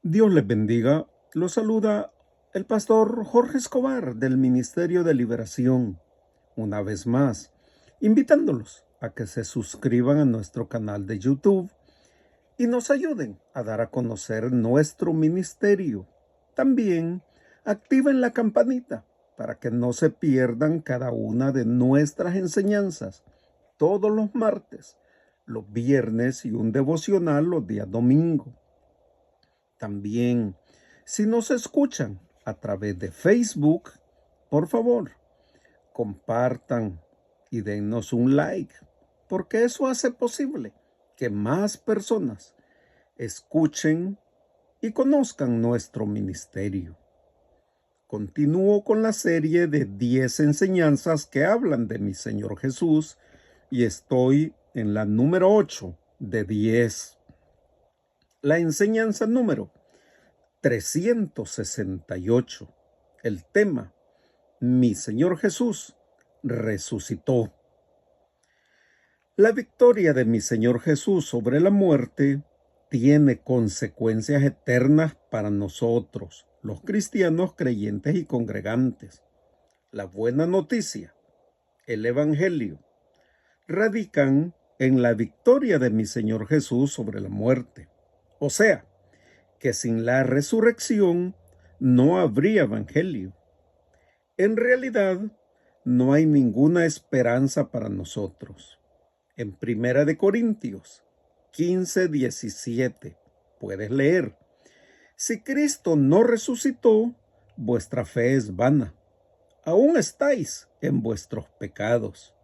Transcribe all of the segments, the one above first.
Dios les bendiga. Los saluda el pastor Jorge Escobar del Ministerio de Liberación. Una vez más, invitándolos a que se suscriban a nuestro canal de YouTube y nos ayuden a dar a conocer nuestro ministerio. También activen la campanita para que no se pierdan cada una de nuestras enseñanzas todos los martes, los viernes y un devocional los días domingo. También, si nos escuchan a través de Facebook, por favor, compartan y dennos un like, porque eso hace posible que más personas escuchen y conozcan nuestro ministerio. Continúo con la serie de 10 enseñanzas que hablan de mi Señor Jesús y estoy en la número 8 de 10. La enseñanza número 368. El tema: mi Señor Jesús resucitó. La victoria de mi Señor Jesús sobre la muerte tiene consecuencias eternas para nosotros, los cristianos creyentes y congregantes. La buena noticia, el Evangelio, radican en la victoria de mi Señor Jesús sobre la muerte. O sea, que sin la resurrección no habría evangelio. En realidad, no hay ninguna esperanza para nosotros. En Primera de Corintios 15:17 puedes leer: si Cristo no resucitó, vuestra fe es vana. Aún estáis en vuestros pecados.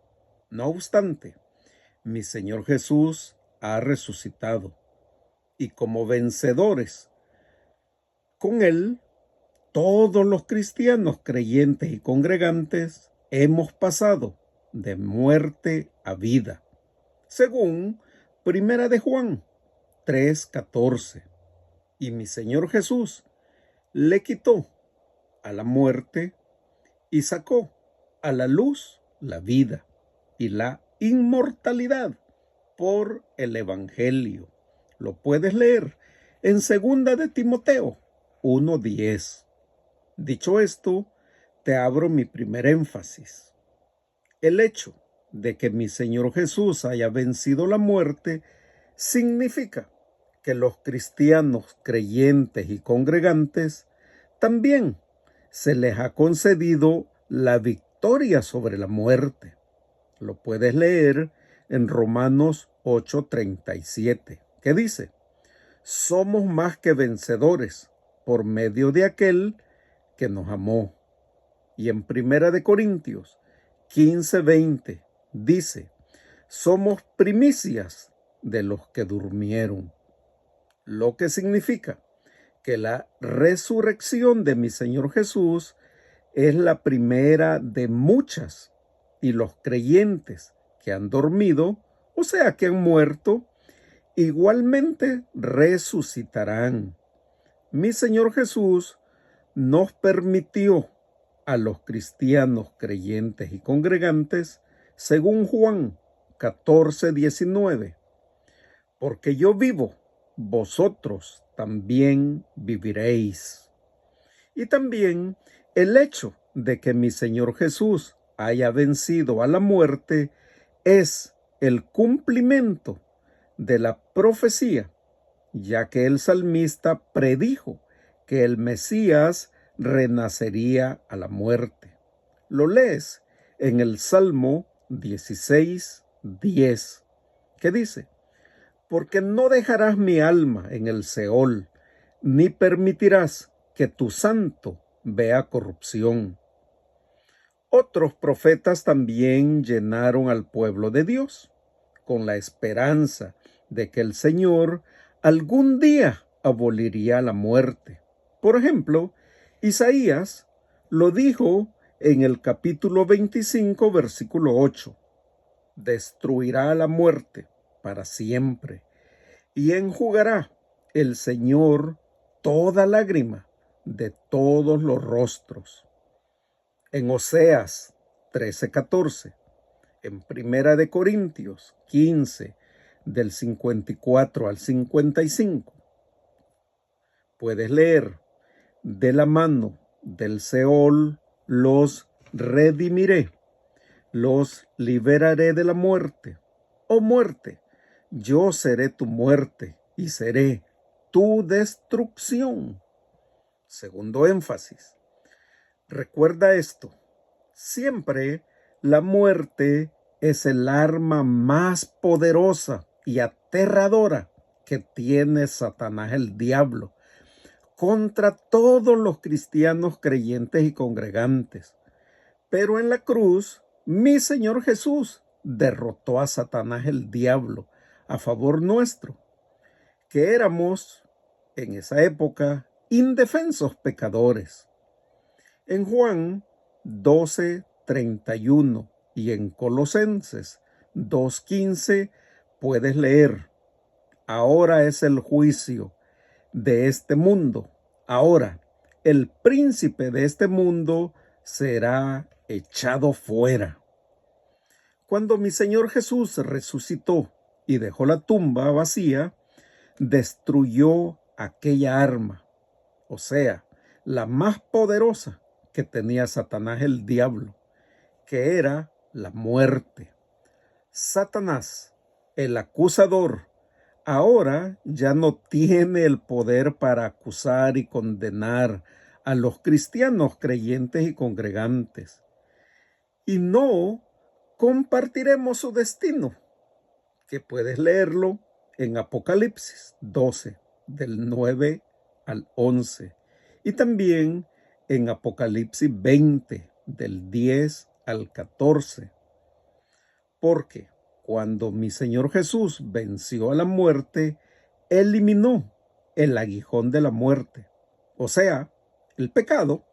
No obstante, mi Señor Jesús ha resucitado, y como vencedores con Él, todos los cristianos creyentes y congregantes hemos pasado de muerte a vida, según Primera de Juan 3:14. Y mi Señor Jesús le quitó a la muerte y sacó a la luz la vida y la inmortalidad por el Evangelio. Lo puedes leer en 2 de Timoteo 1:10. Dicho esto, te abro mi primer énfasis. El hecho de que mi Señor Jesús haya vencido la muerte significa que los cristianos creyentes y congregantes también se les ha concedido la victoria sobre la muerte. Lo puedes leer en Romanos 8:37, que dice: somos más que vencedores por medio de aquel que nos amó. Y en Primera de Corintios 15:20 dice: somos primicias de los que durmieron. Lo que significa que la resurrección de mi Señor Jesús es la primera de muchas, y los creyentes que han dormido, o sea, que han muerto, igualmente resucitarán. Mi Señor Jesús nos permitió a los cristianos creyentes y congregantes, según Juan 14:19, porque yo vivo, vosotros también viviréis. Y también el hecho de que mi Señor Jesús haya vencido a la muerte es el cumplimiento de la profecía, ya que el salmista predijo que el Mesías renacería a la muerte. Lo lees en el Salmo 16:10, que dice: porque no dejarás mi alma en el Seol, ni permitirás que tu santo vea corrupción. Otros profetas también llenaron al pueblo de Dios con la esperanza de que el Señor algún día aboliría la muerte. Por ejemplo, Isaías lo dijo en el capítulo 25, versículo 8. Destruirá la muerte para siempre, y enjugará el Señor toda lágrima de todos los rostros. En Oseas 13:14, en Primera de Corintios 15, del 54 al 55, Puedes leer: de la mano del Seol los redimiré, los liberaré de la muerte. Oh muerte, yo seré tu muerte y seré tu destrucción. Segundo énfasis. Recuerda esto: siempre la muerte es el arma más poderosa y aterradora que tiene Satanás, el diablo, contra todos los cristianos creyentes y congregantes. Pero en la cruz, mi Señor Jesús derrotó a Satanás, el diablo, a favor nuestro, que éramos en esa época indefensos pecadores. En Juan 12:31 y en Colosenses 2:15 puedes leer: ahora es el juicio de este mundo. Ahora el príncipe de este mundo será echado fuera. Cuando mi Señor Jesús resucitó y dejó la tumba vacía, destruyó aquella arma, o sea, la más poderosa que tenía Satanás, el diablo, que era la muerte. Satanás, el acusador, ahora ya no tiene el poder para acusar y condenar a los cristianos creyentes y congregantes. Y no compartiremos su destino, que puedes leerlo en Apocalipsis 12, del 9 al 11, y también en Apocalipsis 20, del 10 al 14. Porque cuando mi Señor Jesús venció a la muerte, eliminó el aguijón de la muerte, o sea, el pecado,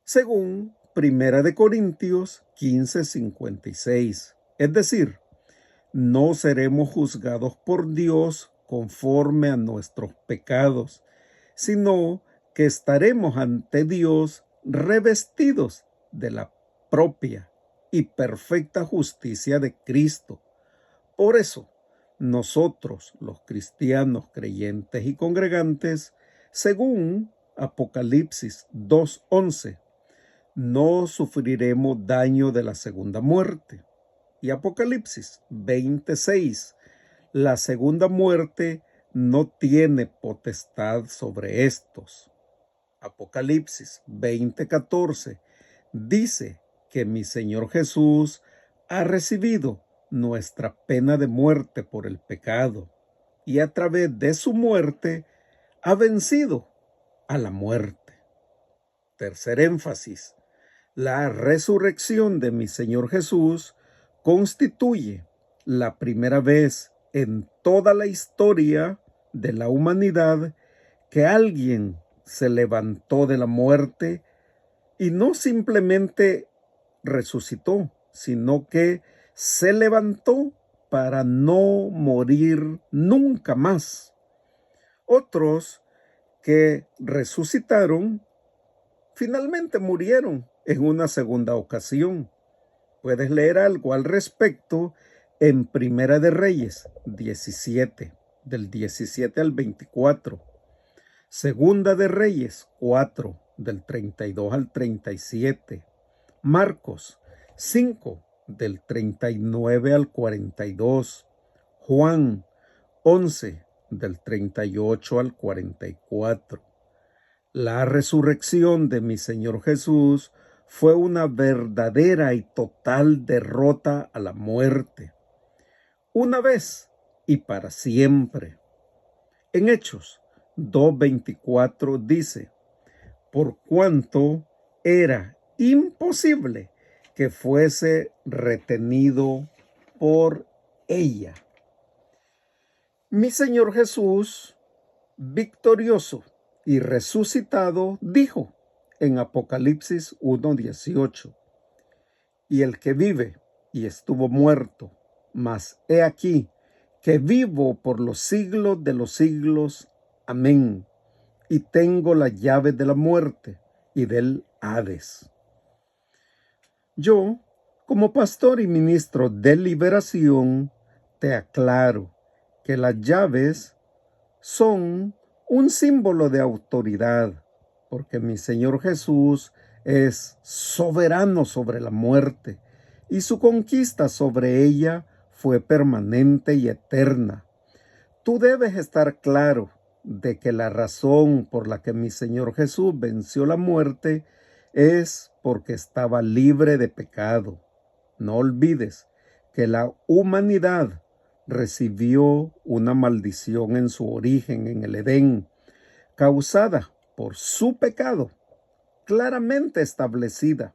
según Primera de Corintios 15:56. Es decir, no seremos juzgados por Dios conforme a nuestros pecados, sino que estaremos ante Dios revestidos de la propia y perfecta justicia de Cristo. Por eso, nosotros, los cristianos creyentes y congregantes, según Apocalipsis 2:11, no sufriremos daño de la segunda muerte. Y Apocalipsis 26, la segunda muerte no tiene potestad sobre estos. Apocalipsis 20:14 dice que mi Señor Jesús ha recibido nuestra pena de muerte por el pecado y a través de su muerte ha vencido a la muerte. Tercer énfasis: la resurrección de mi Señor Jesús constituye la primera vez en toda la historia de la humanidad que alguien se levantó de la muerte y no simplemente resucitó, sino que se levantó para no morir nunca más. Otros que resucitaron finalmente murieron en una segunda ocasión. Puedes leer algo al respecto en Primera de Reyes 17, del 17 al 24. Segunda de Reyes 4, del 32 al 37. Marcos 5, del 39 al 42. Juan 11, del 38 al 44. La resurrección de mi Señor Jesús fue una verdadera y total derrota a la muerte, una vez y para siempre. En Hechos 2:24 dice: por cuanto era imposible que fuese retenido por ella. Mi Señor Jesús, victorioso y resucitado, dijo en Apocalipsis 1:18: y el que vive y estuvo muerto, mas he aquí que vivo por los siglos de los siglos. Amén. Y tengo las llaves de la muerte y del Hades. Yo, como pastor y ministro de liberación, te aclaro que las llaves son un símbolo de autoridad, porque mi Señor Jesús es soberano sobre la muerte y su conquista sobre ella fue permanente y eterna. Tú debes estar claro de que la razón por la que mi Señor Jesús venció la muerte es porque estaba libre de pecado. No olvides que la humanidad recibió una maldición en su origen en el Edén, causada por su pecado, claramente establecida,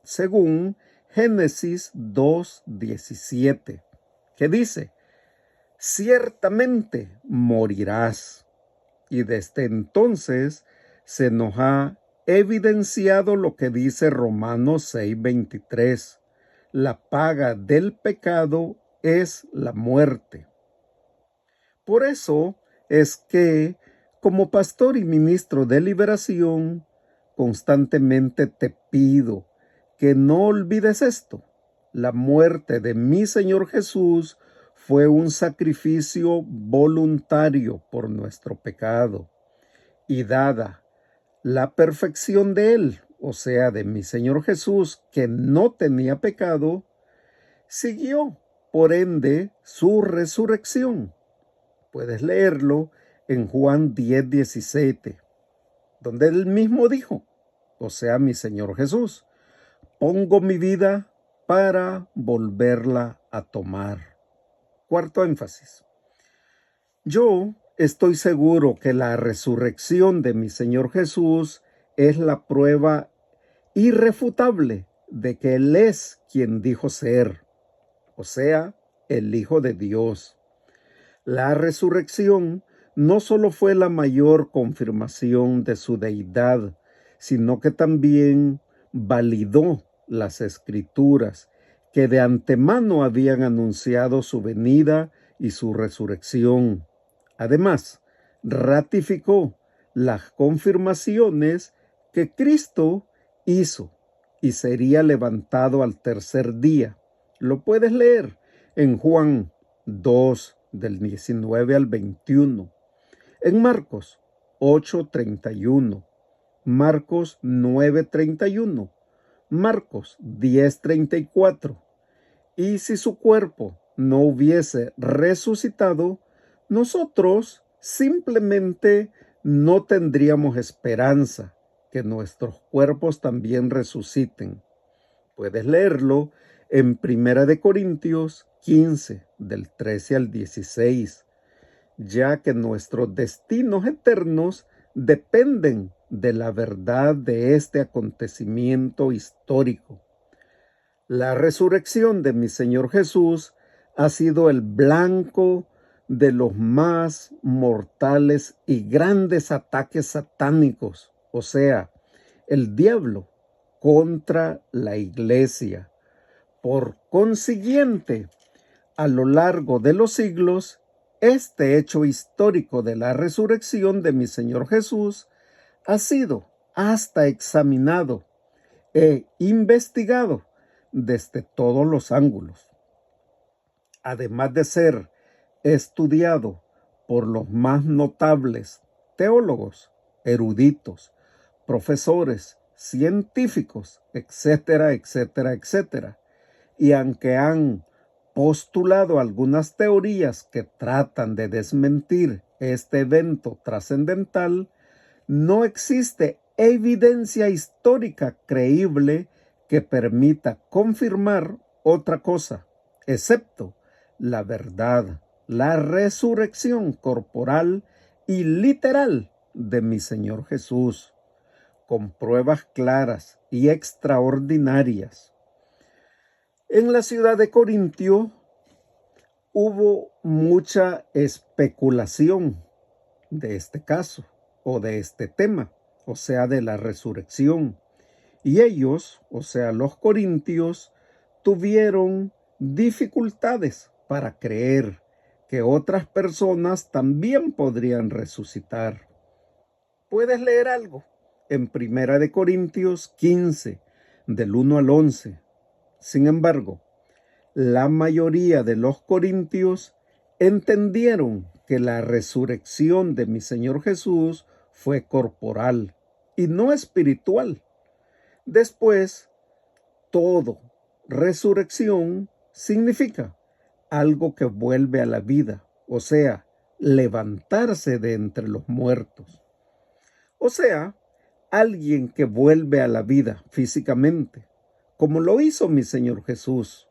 según Génesis 2:17, que dice: ciertamente morirás. Y desde entonces se nos ha evidenciado lo que dice Romanos 6:23. La paga del pecado es la muerte. Por eso es que, como pastor y ministro de liberación, constantemente te pido que no olvides esto. La muerte de mi Señor Jesús fue un sacrificio voluntario por nuestro pecado. Y dada la perfección de Él, o sea, de mi Señor Jesús, que no tenía pecado, siguió, por ende, su resurrección. Puedes leerlo en Juan 10:17, donde él mismo dijo, o sea, mi Señor Jesús: pongo mi vida para volverla a tomar. Cuarto énfasis. Yo estoy seguro que la resurrección de mi Señor Jesús es la prueba irrefutable de que Él es quien dijo ser, o sea, el Hijo de Dios. La resurrección no solo fue la mayor confirmación de su deidad, sino que también validó las Escrituras que de antemano habían anunciado su venida y su resurrección. Además, ratificó las confirmaciones que Cristo hizo y sería levantado al tercer día. Lo puedes leer en Juan 2, del 19 al 21, en Marcos 8:31, Marcos 9:31, Marcos 10:34. Y si su cuerpo no hubiese resucitado, nosotros simplemente no tendríamos esperanza que nuestros cuerpos también resuciten. Puedes leerlo en Primera de Corintios 15, del 13 al 16, ya que nuestros destinos eternos dependen de la verdad de este acontecimiento histórico. La resurrección de mi Señor Jesús ha sido el blanco de los más mortales y grandes ataques satánicos, o sea, el diablo contra la iglesia. Por consiguiente, a lo largo de los siglos, este hecho histórico de la resurrección de mi Señor Jesús ha sido hasta examinado e investigado desde todos los ángulos. Además de ser estudiado por los más notables teólogos, eruditos, profesores, científicos, etcétera, etcétera, etcétera. Y aunque han postulado algunas teorías que tratan de desmentir este evento trascendental, no existe evidencia histórica creíble que permita confirmar otra cosa, excepto la verdad, la resurrección corporal y literal de mi Señor Jesús, con pruebas claras y extraordinarias. En la ciudad de Corintio hubo mucha especulación de este caso o de este tema, o sea, de la resurrección. Y ellos, o sea, los corintios, tuvieron dificultades para creer que otras personas también podrían resucitar. Puedes leer algo en Primera de Corintios 15, del 1 al 11. Sin embargo, la mayoría de los corintios entendieron que la resurrección de mi Señor Jesús fue corporal y no espiritual. Después, todo resurrección significa algo que vuelve a la vida, o sea, levantarse de entre los muertos. O sea, alguien que vuelve a la vida físicamente, como lo hizo mi Señor Jesús.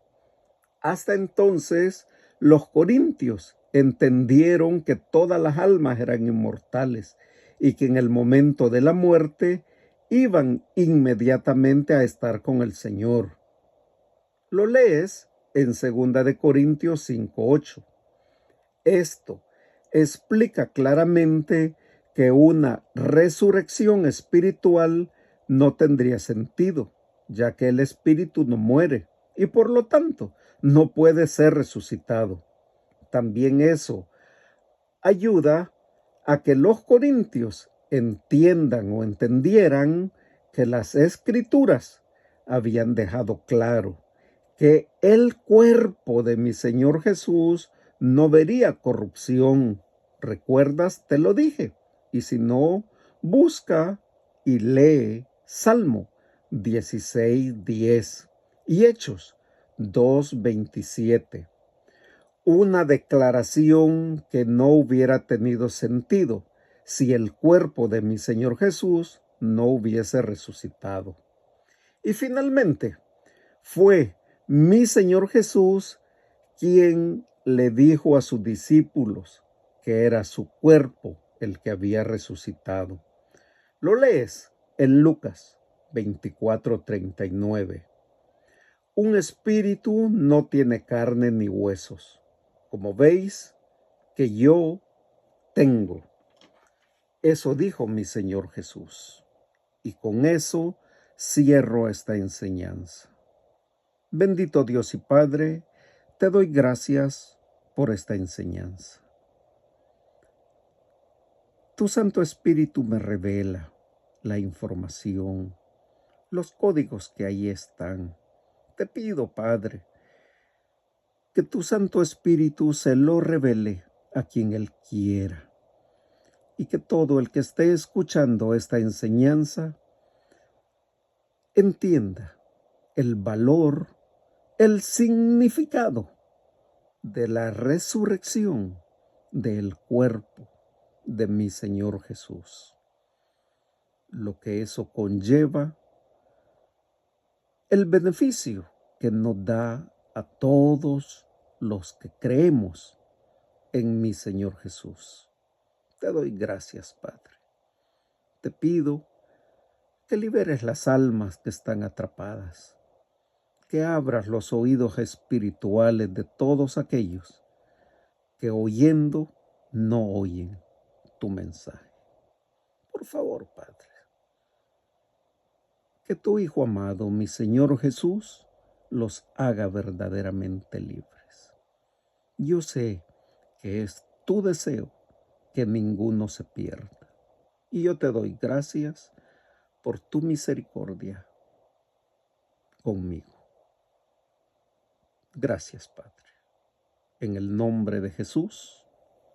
Hasta entonces, los corintios entendieron que todas las almas eran inmortales y que en el momento de la muerte iban inmediatamente a estar con el Señor. Lo lees en 2 Corintios 5:8. Esto explica claramente que una resurrección espiritual no tendría sentido, ya que el espíritu no muere y por lo tanto no puede ser resucitado. También eso ayuda a que los corintios entiendan o entendieran que las escrituras habían dejado claro que el cuerpo de mi Señor Jesús no vería corrupción. ¿Recuerdas? Te lo dije. Y si no, busca y lee Salmo 16:10 y Hechos 2:27. Una declaración que no hubiera tenido sentido si el cuerpo de mi Señor Jesús no hubiese resucitado. Y finalmente, fue mi Señor Jesús quien le dijo a sus discípulos que era su cuerpo el que había resucitado. Lo lees en Lucas 24:39. Un espíritu no tiene carne ni huesos, como veis que yo tengo. Eso dijo mi Señor Jesús. Y con eso cierro esta enseñanza. Bendito Dios y Padre, te doy gracias por esta enseñanza. Tu Santo Espíritu me revela la información, los códigos que ahí están. Te pido, Padre, que tu Santo Espíritu se lo revele a quien Él quiera y que todo el que esté escuchando esta enseñanza entienda el valor, el significado de la resurrección del cuerpo de mi Señor Jesús. Lo que eso conlleva, el beneficio que nos da a todos los que creemos en mi Señor Jesús. Te doy gracias, Padre. Te pido que liberes las almas que están atrapadas, que abras los oídos espirituales de todos aquellos que oyendo no oyen tu mensaje. Por favor, Padre, que tu Hijo amado, mi Señor Jesús, los haga verdaderamente libres. Yo sé que es tu deseo que ninguno se pierda. Y yo te doy gracias por tu misericordia conmigo. Gracias, Padre. En el nombre de Jesús.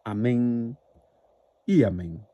Amén y amén.